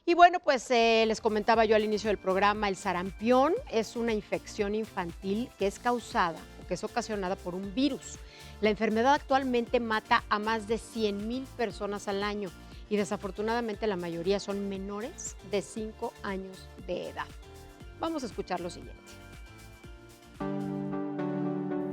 Y bueno, pues les comentaba yo al inicio del programa, el sarampión es una infección infantil que es causada o que es ocasionada por un virus. La enfermedad actualmente mata a más de 100,000 personas al año y desafortunadamente la mayoría son menores de 5 años de edad. Vamos a escuchar lo siguiente.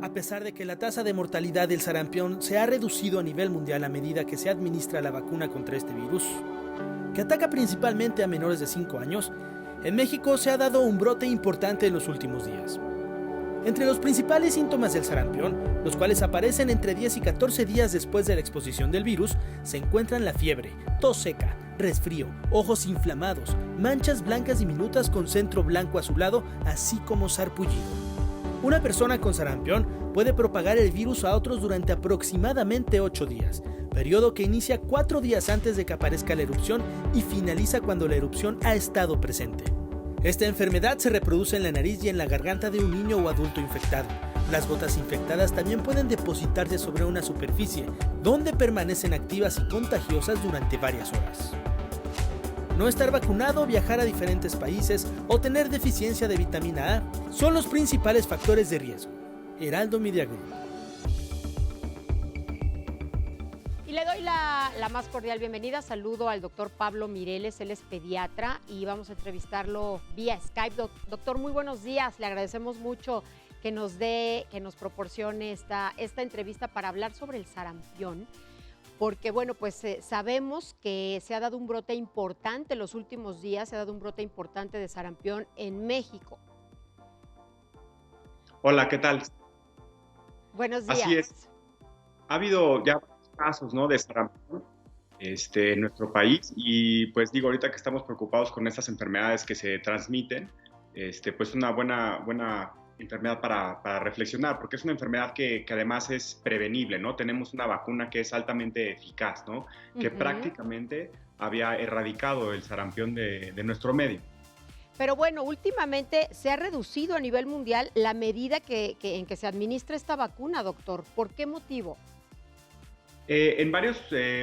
A pesar de que la tasa de mortalidad del sarampión se ha reducido a nivel mundial a medida que se administra la vacuna contra este virus, que ataca principalmente a menores de 5 años, en México se ha dado un brote importante en los últimos días. Entre los principales síntomas del sarampión, los cuales aparecen entre 10 y 14 días después de la exposición del virus, se encuentran la fiebre, tos seca, resfrío, ojos inflamados, manchas blancas diminutas con centro blanco azulado, así como sarpullido. Una persona con sarampión puede propagar el virus a otros durante aproximadamente 8 días, periodo que inicia 4 días antes de que aparezca la erupción y finaliza cuando la erupción ha estado presente. Esta enfermedad se reproduce en la nariz y en la garganta de un niño o adulto infectado. Las gotas infectadas también pueden depositarse sobre una superficie, donde permanecen activas y contagiosas durante varias horas. No estar vacunado, viajar a diferentes países o tener deficiencia de vitamina A son los principales factores de riesgo. Heraldo Media Group. Y le doy la más cordial bienvenida. Saludo al doctor Pablo Mireles, él es pediatra y vamos a entrevistarlo vía Skype. Doctor, muy buenos días. Le agradecemos mucho que nos proporcione esta entrevista para hablar sobre el sarampión. Porque, bueno, pues sabemos que se ha dado un brote importante en los últimos días, se ha dado un brote importante de sarampión en México. Hola, ¿qué tal? Buenos días. Así es. Ha habido ya casos, ¿no?, de sarampión en nuestro país y pues digo, ahorita que estamos preocupados con estas enfermedades que se transmiten, pues una buena enfermedad para reflexionar, porque es una enfermedad que además es prevenible, ¿no? Tenemos una vacuna que es altamente eficaz, ¿no? Que prácticamente había erradicado el sarampión de nuestro medio. Pero bueno, últimamente se ha reducido a nivel mundial la medida en que se administra esta vacuna, doctor. ¿Por qué motivo? En varias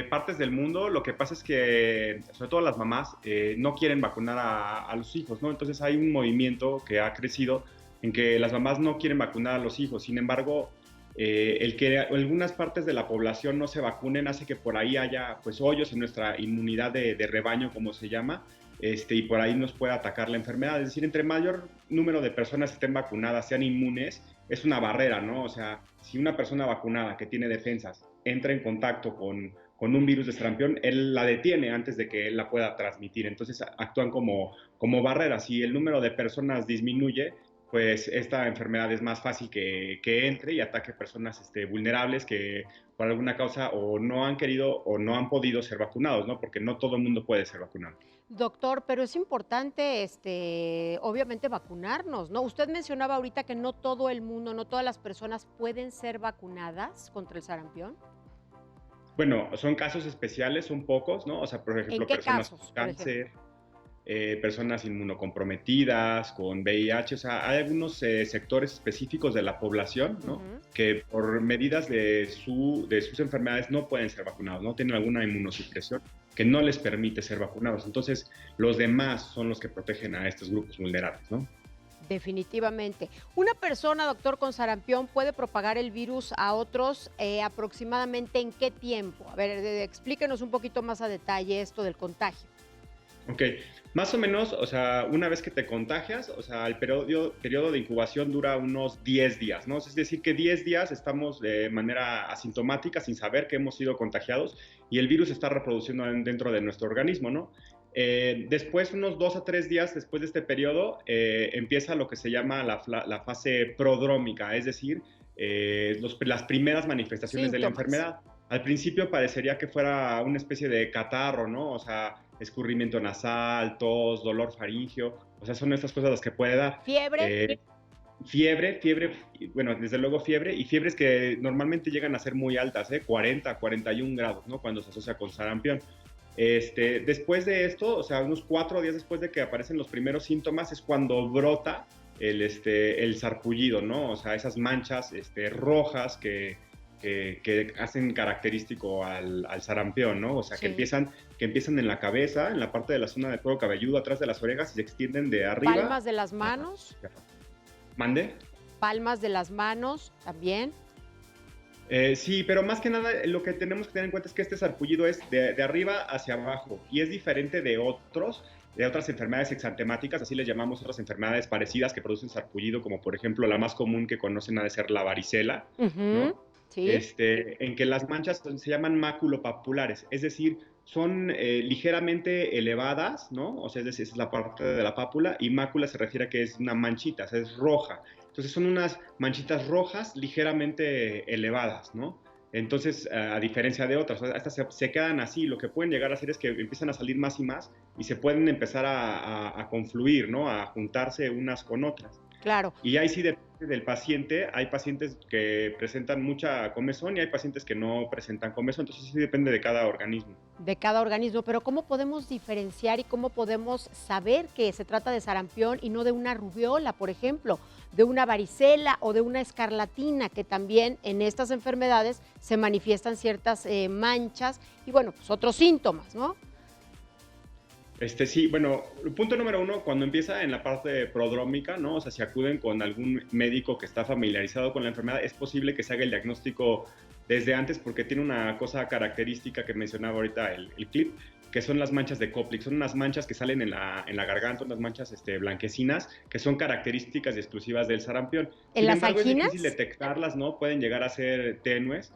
partes del mundo lo que pasa es que, sobre todo las mamás, no quieren vacunar a los hijos, ¿no? Entonces hay un movimiento que ha crecido en que las mamás no quieren vacunar a los hijos. Sin embargo, el que algunas partes de la población no se vacunen hace que por ahí haya pues hoyos en nuestra inmunidad de rebaño, como se llama, y por ahí nos puede atacar la enfermedad. Es decir, entre mayor número de personas estén vacunadas, sean inmunes, es una barrera, ¿no? O sea, si una persona vacunada que tiene defensas entra en contacto con un virus de sarampión, él la detiene antes de que él la pueda transmitir. Entonces actúan como barreras. Si el número de personas disminuye, pues esta enfermedad es más fácil que entre y ataque personas vulnerables que por alguna causa o no han querido o no han podido ser vacunados, ¿no? Porque no todo el mundo puede ser vacunado. Doctor, pero es importante, obviamente, vacunarnos, ¿no? Usted mencionaba ahorita que no todo el mundo, no todas las personas pueden ser vacunadas contra el sarampión. Bueno, son casos especiales, son pocos, ¿no? O sea, por ejemplo, ¿En qué personas casos, con por cáncer, personas inmunocomprometidas, con VIH, o sea, hay algunos sectores específicos de la población, ¿no? Que por medidas de sus enfermedades no pueden ser vacunados, no tienen alguna inmunosupresión que no les permite ser vacunados. Entonces, los demás son los que protegen a estos grupos vulnerables, ¿no? Definitivamente. Una persona, doctor, con sarampión puede propagar el virus a otros aproximadamente ¿en qué tiempo? A ver, explíquenos un poquito más a detalle esto del contagio. Ok, más o menos, o sea, una vez que te contagias, o sea, el periodo de incubación dura unos 10 días, ¿no? Es decir, que 10 días estamos de manera asintomática, sin saber que hemos sido contagiados y el virus se está reproduciendo dentro de nuestro organismo, ¿no? Después, unos 2 a 3 días después de este periodo, empieza lo que se llama la fase prodrómica, es decir, las primeras manifestaciones de la enfermedad. Al principio parecería que fuera una especie de catarro, ¿no? O sea, escurrimiento nasal, tos, dolor faríngeo, o sea, son estas cosas las que puede dar. ¿Fiebre? Fiebre, bueno, desde luego fiebre, y fiebres que normalmente llegan a ser muy altas, 40, 41 grados, ¿no? Cuando se asocia con sarampión. Después de esto, o sea, unos 4 días después de que aparecen los primeros síntomas, es cuando brota el sarpullido, ¿no? O sea, esas manchas rojas que que hacen característico al sarampión, ¿no? O sea, Sí. que empiezan en la cabeza, en la parte de la zona del cuero cabelludo, atrás de las orejas y se extienden de arriba. Palmas de las manos. ¿Mande? Palmas de las manos también. Sí, pero más que nada lo que tenemos que tener en cuenta es que este sarpullido es de arriba hacia abajo y es diferente de otras enfermedades exantemáticas, así les llamamos otras enfermedades parecidas que producen sarpullido, como por ejemplo la más común que conocen ha de ser la varicela, ¿no? Sí. En que las manchas se llaman maculopapulares, es decir, son ligeramente elevadas, ¿no? O sea, es decir, es la parte de la pápula, y mácula se refiere a que es una manchita, o sea, es roja. Entonces son unas manchitas rojas ligeramente elevadas, ¿no? Entonces, a diferencia de otras, estas se quedan así, lo que pueden llegar a hacer es que empiezan a salir más y más y se pueden empezar a confluir, ¿no? A juntarse unas con otras. Claro. Y ahí sí depende del paciente, hay pacientes que presentan mucha comezón y hay pacientes que no presentan comezón, entonces sí depende de cada organismo. De cada organismo, pero ¿cómo podemos diferenciar y cómo podemos saber que se trata de sarampión y no de una rubiola, por ejemplo, de una varicela o de una escarlatina, que también en estas enfermedades se manifiestan ciertas manchas y bueno, pues otros síntomas, ¿no? Sí, bueno, el punto número uno, cuando empieza en la parte prodrómica, ¿no? O sea, si acuden con algún médico que está familiarizado con la enfermedad, es posible que se haga el diagnóstico desde antes porque tiene una cosa característica que mencionaba ahorita el clip, que son las manchas de Koplik. Son unas manchas que salen en la garganta, unas manchas blanquecinas, que son características y exclusivas del sarampión. ¿En las embargo, anginas? es difícil detectarlas, ¿no? Pueden llegar a ser tenues.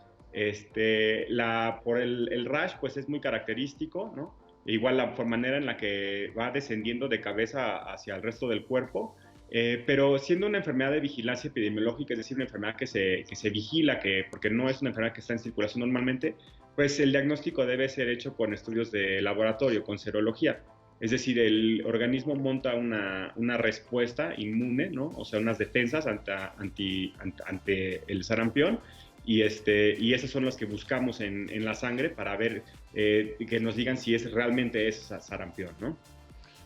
Por el rash, pues es muy característico, ¿no? Igual la manera en la que va descendiendo de cabeza hacia el resto del cuerpo, pero siendo una enfermedad de vigilancia epidemiológica, es decir, una enfermedad que se vigila, porque no es una enfermedad que está en circulación normalmente, pues el diagnóstico debe ser hecho con estudios de laboratorio, con serología. Es decir, el organismo monta una respuesta inmune, ¿no? O sea, unas defensas ante el sarampión, y esas son las que buscamos en la sangre para ver, que nos digan si realmente es sarampión, ¿no?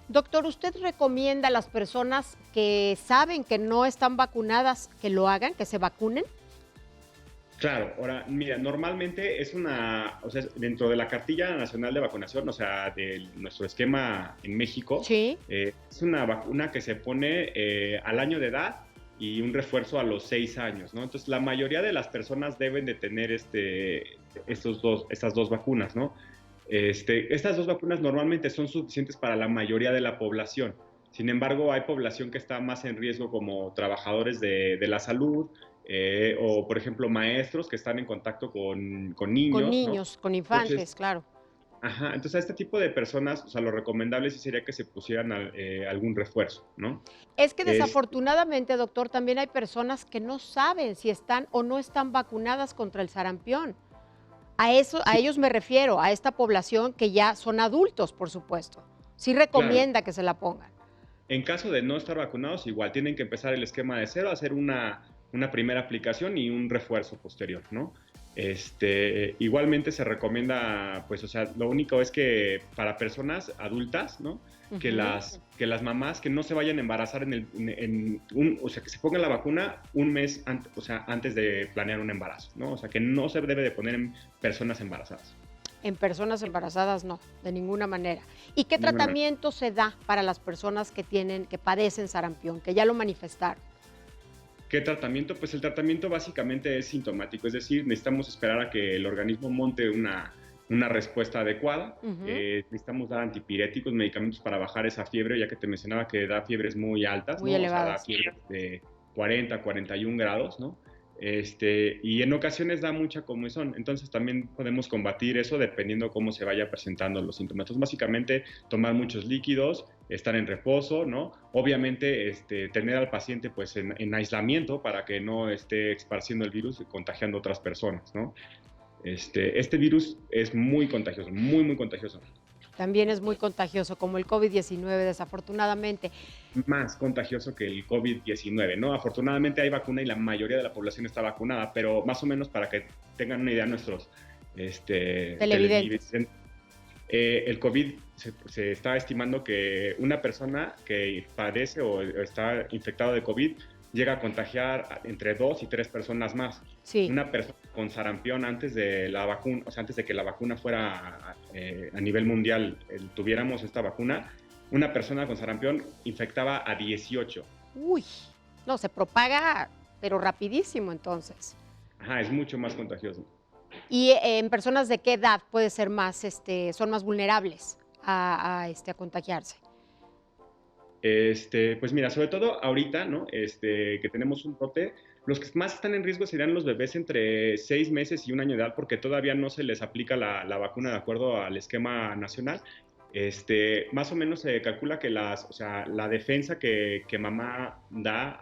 Doctor, ¿usted recomienda a las personas que saben que no están vacunadas que lo hagan, que se vacunen? Claro, ahora, mira, normalmente o sea, dentro de la cartilla nacional de vacunación, o sea, de nuestro esquema en México, Sí. Es una vacuna que se pone al año de edad y un refuerzo a los 6 años, ¿no? Entonces, la mayoría de las personas deben de tener estas dos vacunas, ¿no? Estas dos vacunas normalmente son suficientes para la mayoría de la población. Sin embargo, hay población que está más en riesgo, como trabajadores de la salud, o, por ejemplo, maestros que están en contacto con niños. Con niños, ¿no? Con infantes, entonces, claro. Ajá, entonces a este tipo de personas, o sea, lo recomendable sí sería que se pusieran algún refuerzo, ¿no? Es que desafortunadamente, doctor, también hay personas que no saben si están o no están vacunadas contra el sarampión. A ellos me refiero, a esta población que ya son adultos, por supuesto. Sí recomienda que se la pongan. En caso de no estar vacunados, igual tienen que empezar el esquema de cero, hacer una primera aplicación y un refuerzo posterior, ¿no? Igualmente se recomienda, pues, o sea, lo único es que para personas adultas, ¿no? Uh-huh. que las mamás que no se vayan a embarazar o sea, que se pongan la vacuna un mes antes de planear un embarazo, ¿no? O sea, que no se debe de poner en personas embarazadas. En personas embarazadas no, de ninguna manera. ¿Y qué tratamiento se da para las personas que padecen sarampión, que ya lo manifestaron? ¿Qué tratamiento? Pues el tratamiento básicamente es sintomático, es decir, necesitamos esperar a que el organismo monte una respuesta adecuada. Uh-huh. Necesitamos dar antipiréticos, medicamentos para bajar esa fiebre, ya que te mencionaba que da fiebres muy altas, muy ¿no? elevadas. O sea, da fiebres de 40, 41 grados, ¿no? Y en ocasiones da mucha comezón, entonces también podemos combatir eso dependiendo cómo se vaya presentando los síntomas. Entonces, básicamente, tomar muchos líquidos, estar en reposo, ¿no? Obviamente, tener al paciente pues en aislamiento para que no esté esparciendo el virus y contagiando a otras personas, ¿no? Este virus es muy contagioso, muy, muy contagioso. También es muy contagioso, como el COVID-19, desafortunadamente. Más contagioso que el COVID-19, ¿no? Afortunadamente hay vacuna y la mayoría de la población está vacunada, pero más o menos para que tengan una idea nuestros televidentes. El COVID se está estimando que una persona que padece o está infectada de COVID llega a contagiar entre 2 y 3 personas más. Sí. Una persona con sarampión antes de la vacuna, o sea, antes de que la vacuna fuera a nivel mundial, tuviéramos esta vacuna, una persona con sarampión infectaba a 18. Uy, no, se propaga, pero rapidísimo entonces. Ajá, es mucho más contagioso. ¿Y en personas de qué edad puede ser más, son más vulnerables a contagiarse? Pues mira, sobre todo ahorita, ¿no? Que tenemos un brote, los que más están en riesgo serían los bebés entre 6 meses y 1 año de edad, porque todavía no se les aplica la vacuna de acuerdo al esquema nacional. Más o menos se calcula que la defensa que mamá da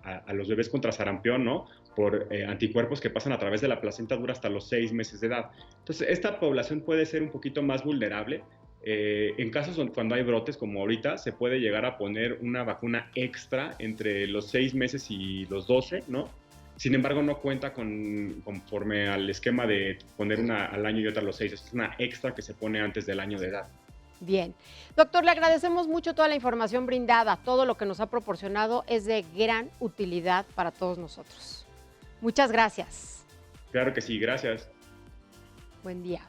a los bebés contra sarampión, ¿no? Por anticuerpos que pasan a través de la placenta dura hasta los 6 meses de edad. Entonces, esta población puede ser un poquito más vulnerable. En casos cuando hay brotes como ahorita, se puede llegar a poner una vacuna extra entre los 6 meses y los 12, ¿no? Sin embargo, no cuenta conforme al esquema de poner una al año y otra a los 6. Es una extra que se pone antes del año de edad. Bien. Doctor, le agradecemos mucho toda la información brindada. Todo lo que nos ha proporcionado es de gran utilidad para todos nosotros. Muchas gracias. Claro que sí, gracias. Buen día.